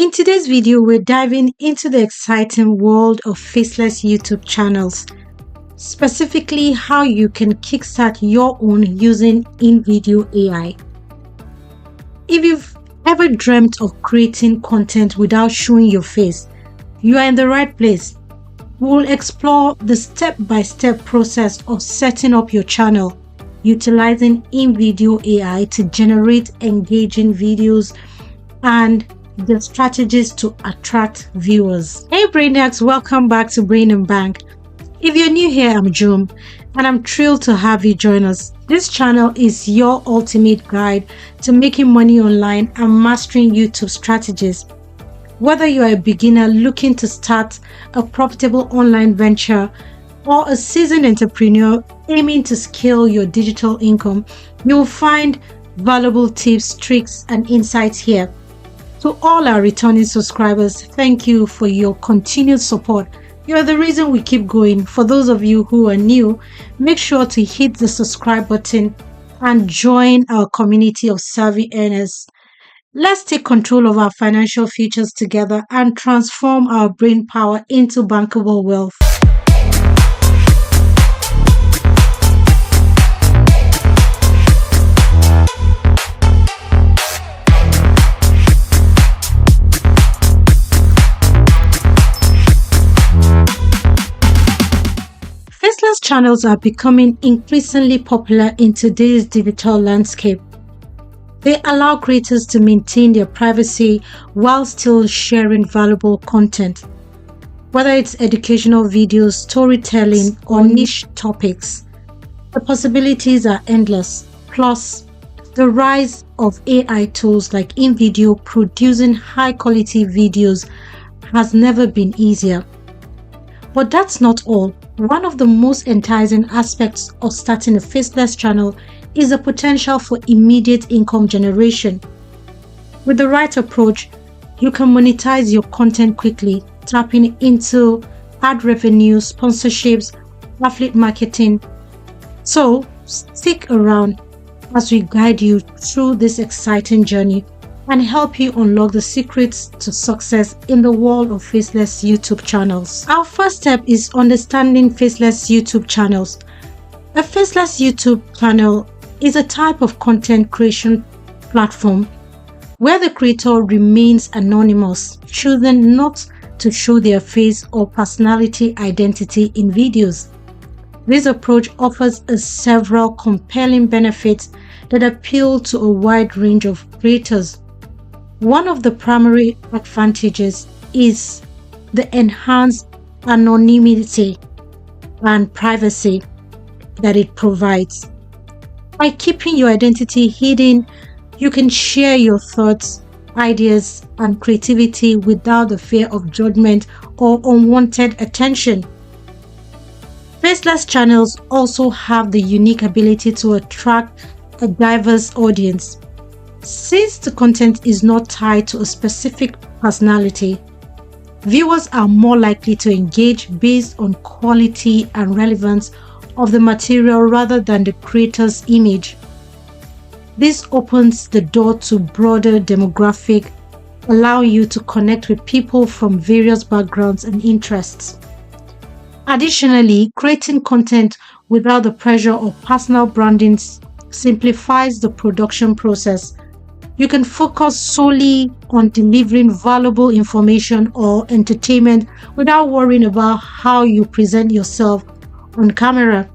In today's video, we're diving into the exciting world of faceless YouTube channels, specifically how you can kickstart your own using InVideo AI. If you've ever dreamt of creating content without showing your face, you are in the right place. We'll explore the step-by-step process of setting up your channel, utilizing InVideo AI to generate engaging videos and the strategies to attract viewers. Hey Brainiacs, welcome back to Brain and Bank. If you're new here, I'm Jum, and I'm thrilled to have you join us. This channel is your ultimate guide to making money online and mastering YouTube strategies. Whether you are a beginner looking to start a profitable online venture or a seasoned entrepreneur aiming to scale your digital income, you'll find valuable tips, tricks, and insights here. To all our returning subscribers, thank you for your continued support. You are the reason we keep going. For those of you who are new, make sure to hit the subscribe button and join our community of savvy earners. Let's take control of our financial futures together and transform our brain power into bankable wealth. Faceless channels are becoming increasingly popular in today's digital landscape. They allow creators to maintain their privacy while still sharing valuable content. Whether it's educational videos, storytelling, or niche topics, the possibilities are endless. Plus, the rise of AI tools like InVideo producing high-quality videos has never been easier. But that's not all. One of the most enticing aspects of starting a faceless channel is the potential for immediate income generation. With the right approach, you can monetize your content quickly, tapping into ad revenue, sponsorships, affiliate marketing. So, stick around as we guide you through this exciting journey and help you unlock the secrets to success in the world of faceless YouTube channels. Our first step is understanding faceless YouTube channels. A faceless YouTube channel is a type of content creation platform where the creator remains anonymous, choosing not to show their face or personality identity in videos. This approach offers several compelling benefits that appeal to a wide range of creators. One of the primary advantages is the enhanced anonymity and privacy that it provides. By keeping your identity hidden, you can share your thoughts, ideas, and creativity without the fear of judgment or unwanted attention. Faceless channels also have the unique ability to attract a diverse audience. Since the content is not tied to a specific personality, viewers are more likely to engage based on quality and relevance of the material rather than the creator's image. This opens the door to broader demographic, allowing you to connect with people from various backgrounds and interests. Additionally, creating content without the pressure of personal branding simplifies the production process. You can focus solely on delivering valuable information or entertainment without worrying about how you present yourself on camera.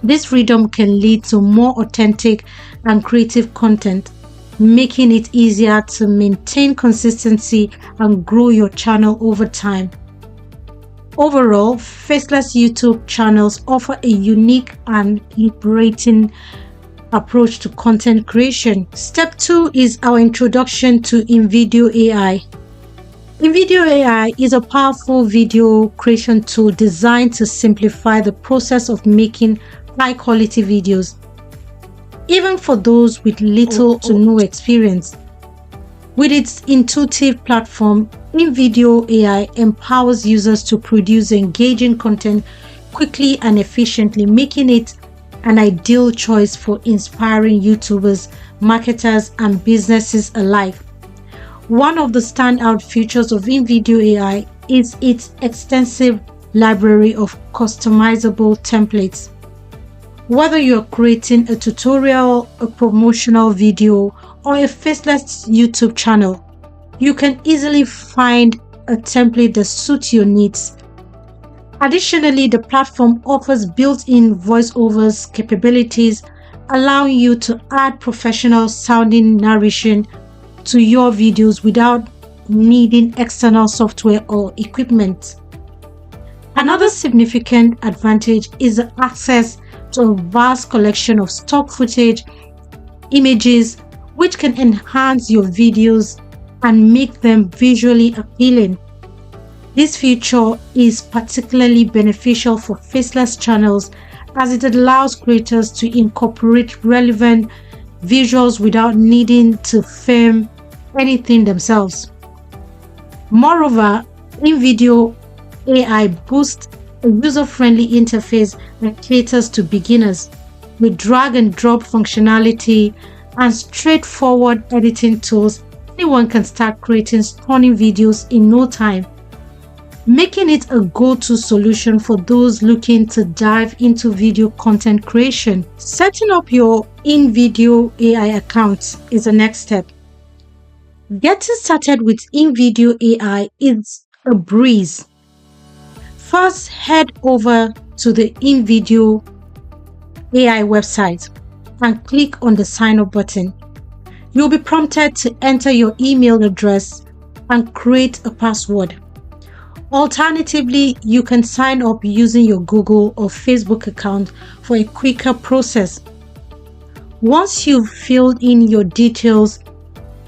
This freedom can lead to more authentic and creative content, making it easier to maintain consistency and grow your channel over time. Overall, faceless YouTube channels offer a unique and liberating approach to content creation. Step 2 is our introduction to InVideo AI. InVideo AI is a powerful video creation tool designed to simplify the process of making high-quality videos, even for those with little to no experience. With its intuitive platform, InVideo AI empowers users to produce engaging content quickly and efficiently, making it an ideal choice for inspiring YouTubers, marketers, and businesses alike. One of the standout features of InVideo AI is its extensive library of customizable templates. Whether you're creating a tutorial, a promotional video, or a faceless YouTube channel, you can easily find a template that suits your needs. Additionally, the platform offers built-in voiceovers capabilities, allowing you to add professional sounding narration to your videos without needing external software or equipment. Another significant advantage is the access to a vast collection of stock footage, images, which can enhance your videos and make them visually appealing. This feature is particularly beneficial for faceless channels as it allows creators to incorporate relevant visuals without needing to film anything themselves. Moreover, InVideo AI boasts a user-friendly interface that caters to beginners with drag and drop functionality and straightforward editing tools. Anyone can start creating stunning videos in no time, making it a go-to solution for those looking to dive into video content creation. Setting up your InVideo AI account is the next step. Getting started with InVideo AI is a breeze. First, head over to the InVideo AI website and click on the sign up button. You'll be prompted to enter your email address and create a password. Alternatively, you can sign up using your Google or Facebook account for a quicker process. Once you've filled in your details,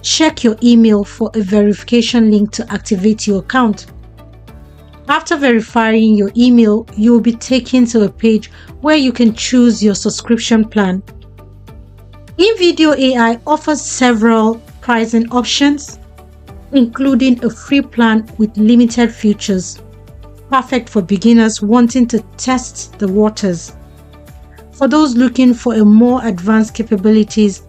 check your email for a verification link to activate your account. After verifying your email, you'll be taken to a page where you can choose your subscription plan. InVideo AI offers several pricing options, including a free plan with limited features, perfect for beginners wanting to test the waters. For those looking for a more advanced capabilities,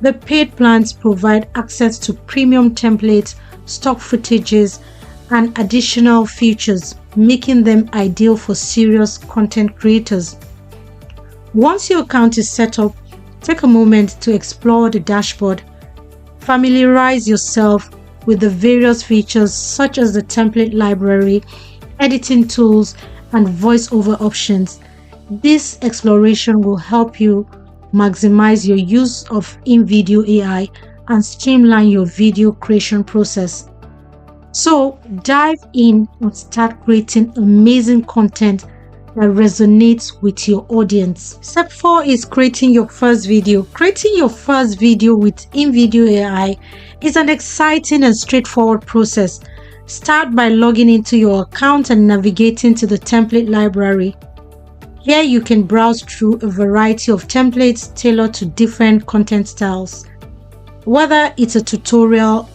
the paid plans provide access to premium templates, stock footages, and additional features, making them ideal for serious content creators. Once your account is set up, take a moment to explore the dashboard. Familiarize yourself with the various features such as the template library, editing tools, and voiceover options. This exploration will help you maximize your use of InVideo AI and streamline your video creation process. So dive in and start creating amazing content that resonates with your audience. Step 4 is creating your first video. Creating your first video with InVideo AI is an exciting and straightforward process. Start by logging into your account and navigating to the template library. Here you can browse through a variety of templates tailored to different content styles. Whether it's a tutorial,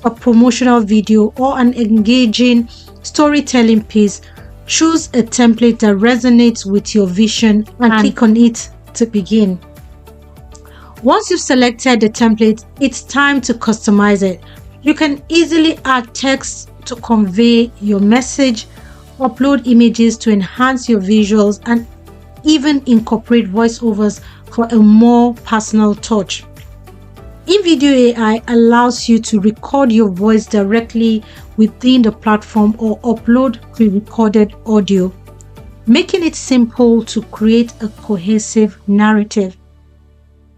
a promotional video, or an engaging storytelling piece, choose a template that resonates with your vision and click on it to begin. Once you've selected the template, it's time to customize it. You can easily add text to convey your message, upload images to enhance your visuals, and even incorporate voiceovers for a more personal touch. InVideo AI allows you to record your voice directly within the platform or upload pre-recorded audio, making it simple to create a cohesive narrative.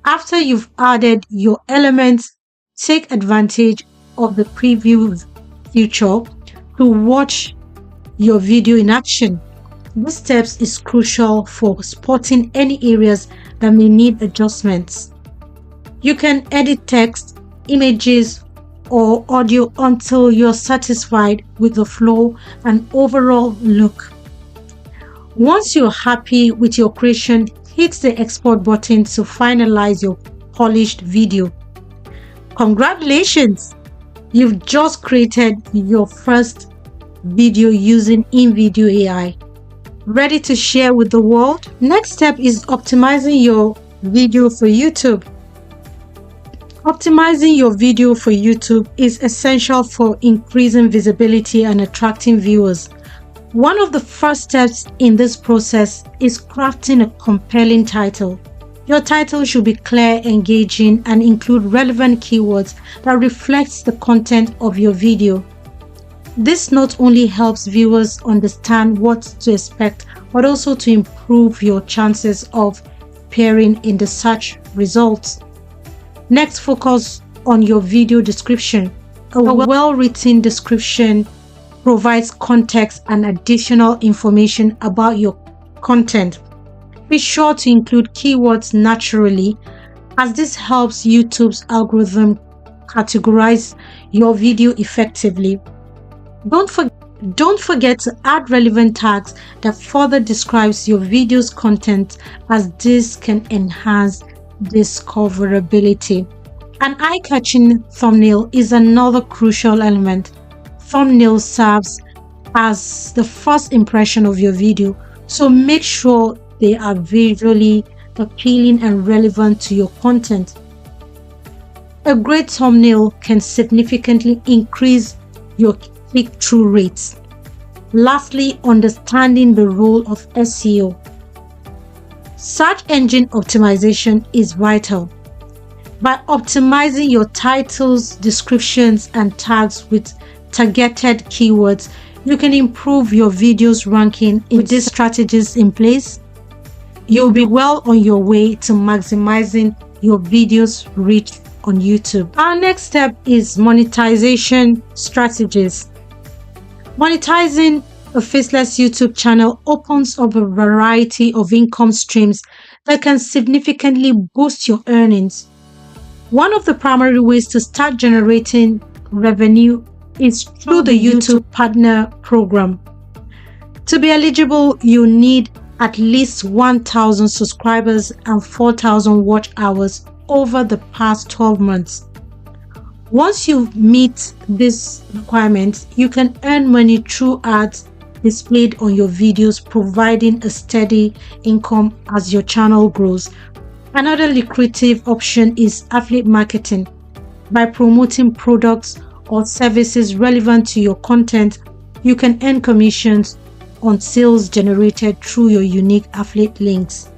After you've added your elements, take advantage of the preview feature to watch your video in action. This step is crucial for spotting any areas that may need adjustments. You can edit text, images, or audio until you're satisfied with the flow and overall look. Once you're happy with your creation, hit the export button to finalize your polished video. Congratulations! You've just created your first video using InVideo AI. Ready to share with the world? Next step is optimizing your video for YouTube. Optimizing your video for YouTube is essential for increasing visibility and attracting viewers. One of the first steps in this process is crafting a compelling title. Your title should be clear, engaging, and include relevant keywords that reflects the content of your video. This not only helps viewers understand what to expect, but also to improve your chances of appearing in the search results. Next, focus on your video description. A well-written description provides context and additional information about your content. Be sure to include keywords naturally, as this helps YouTube's algorithm categorize your video effectively. Don't forget to add relevant tags that further describes your video's content, as this can enhance discoverability. An eye-catching thumbnail is another crucial element. Thumbnail serves as the first impression of your video, so make sure they are visually appealing and relevant to your content. A great thumbnail can significantly increase your click-through rates. Lastly, understanding the role of SEO. Search engine optimization is vital. By optimizing your titles, descriptions, and tags with targeted keywords, you can improve your video's ranking. With these strategies in place, you'll be well on your way to maximizing your video's reach on YouTube. Our next step is monetization strategies. Monetizing a Faceless YouTube channel opens up a variety of income streams that can significantly boost your earnings. One of the primary ways to start generating revenue is through the YouTube Partner Program. To be eligible, you need at least 1,000 subscribers and 4,000 watch hours over the past 12 months. Once you meet these requirements, you can earn money through ads displayed on your videos, providing a steady income as your channel grows. Another lucrative option is affiliate marketing. By promoting products or services relevant to your content, you can earn commissions on sales generated through your unique affiliate links.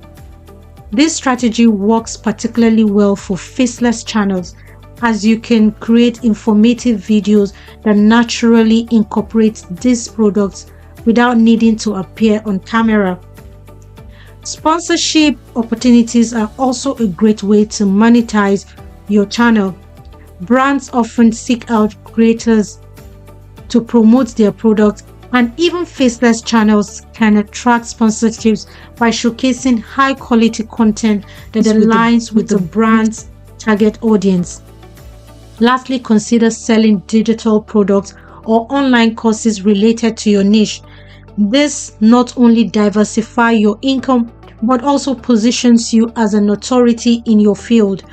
This strategy works particularly well for faceless channels, as you can create informative videos that naturally incorporate these products without needing to appear on camera. Sponsorship opportunities are also a great way to monetize your channel. Brands often seek out creators to promote their products, and even faceless channels can attract sponsorships by showcasing high-quality content that aligns with the brand's target audience. Lastly, consider selling digital products or online courses related to your niche. This not only diversifies your income, but also positions you as an authority in your field.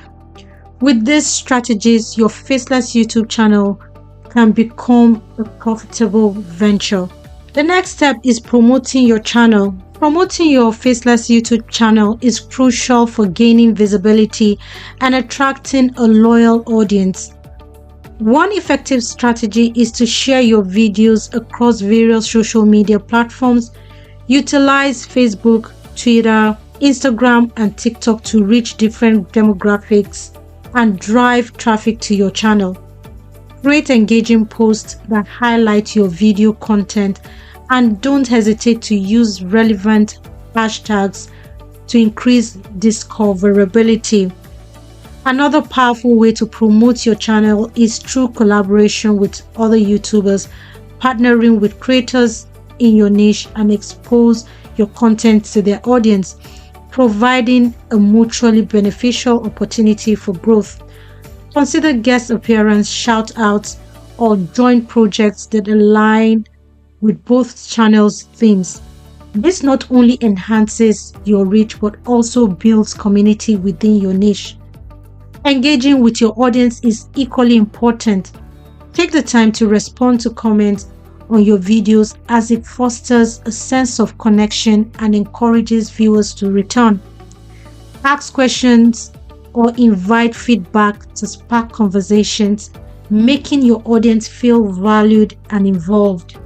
With these strategies, your Faceless YouTube channel can become a profitable venture. The next step is promoting your channel. Promoting your Faceless YouTube channel is crucial for gaining visibility and attracting a loyal audience. One effective strategy is to share your videos across various social media platforms. Utilize Facebook, Twitter, Instagram, and TikTok to reach different demographics and drive traffic to your channel. Create engaging posts that highlight your video content, and don't hesitate to use relevant hashtags to increase discoverability. Another powerful way to promote your channel is through collaboration with other YouTubers, partnering with creators in your niche and expose your content to their audience, providing a mutually beneficial opportunity for growth. Consider guest appearance, shout-outs, or joint projects that align with both channels' themes. This not only enhances your reach but also builds community within your niche. Engaging with your audience is equally important. Take the time to respond to comments on your videos, as it fosters a sense of connection and encourages viewers to return. Ask questions or invite feedback to spark conversations, making your audience feel valued and involved.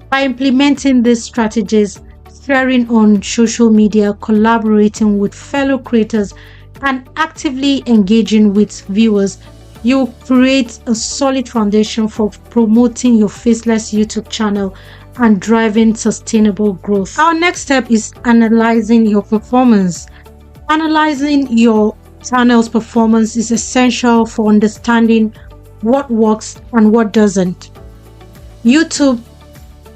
By implementing these strategies, sharing on social media, collaborating with fellow creators, and actively engaging with viewers, you create a solid foundation for promoting your Faceless YouTube channel and driving sustainable growth. Our next step is analyzing your performance. Analyzing your channel's performance is essential for understanding what works and what doesn't. YouTube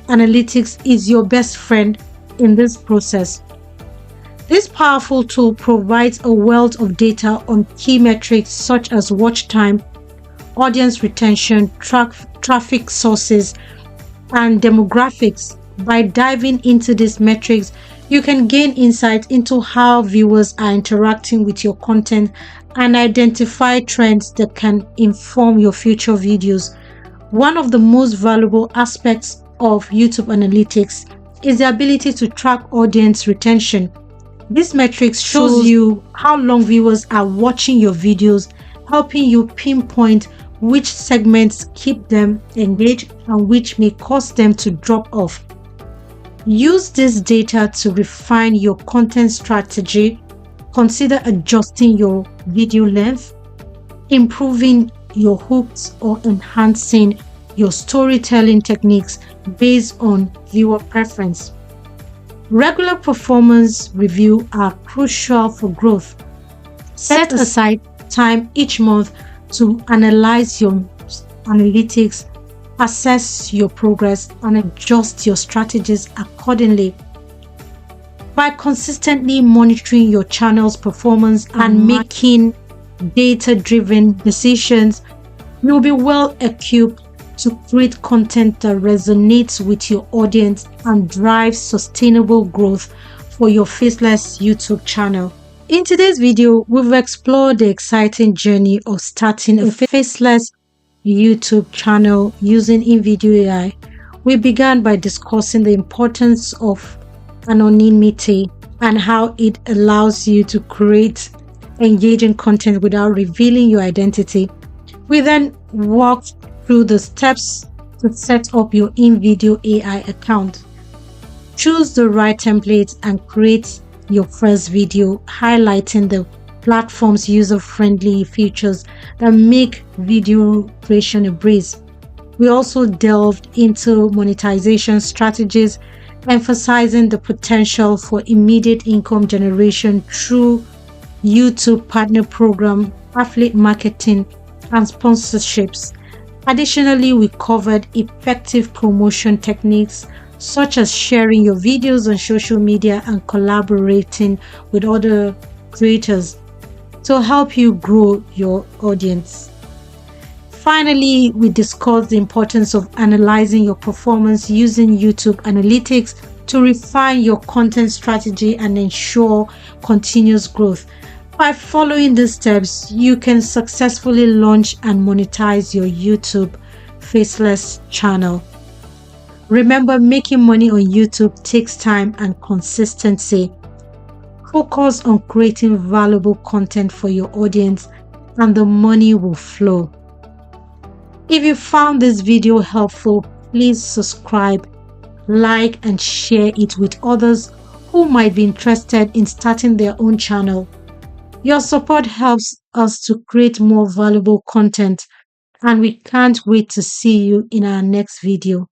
Analytics is your best friend in this process. This powerful tool provides a wealth of data on key metrics such as watch time, audience retention, traffic sources, and demographics. By diving into these metrics, you can gain insight into how viewers are interacting with your content and identify trends that can inform your future videos. One of the most valuable aspects of YouTube Analytics is the ability to track audience retention. This metric shows you how long viewers are watching your videos, helping you pinpoint which segments keep them engaged and which may cause them to drop off. Use this data to refine your content strategy. Consider adjusting your video length, improving your hooks, or enhancing your storytelling techniques based on viewer preference. Regular performance reviews are crucial for growth. Set aside time each month to analyze your analytics, assess your progress, and adjust your strategies accordingly. By consistently monitoring your channel's performance and making data-driven decisions, you'll be well equipped to create content that resonates with your audience and drives sustainable growth for your Faceless YouTube channel. In today's video, we've explored the exciting journey of starting a Faceless YouTube channel using InVideo AI. We began by discussing the importance of anonymity and how it allows you to create engaging content without revealing your identity. We then walked through the steps to set up your InVideo AI account. Choose the right template and create your first video, highlighting the platform's user-friendly features that make video creation a breeze. We also delved into monetization strategies, emphasizing the potential for immediate income generation through YouTube partner program, affiliate marketing, and sponsorships. Additionally, we covered effective promotion techniques such as sharing your videos on social media and collaborating with other creators to help you grow your audience. Finally, we discussed the importance of analyzing your performance using YouTube Analytics to refine your content strategy and ensure continuous growth. By following these steps, you can successfully launch and monetize your YouTube Faceless channel. Remember, making money on YouTube takes time and consistency. Focus on creating valuable content for your audience and the money will flow. If you found this video helpful, please subscribe, like, and share it with others who might be interested in starting their own channel. Your support helps us to create more valuable content, and we can't wait to see you in our next video.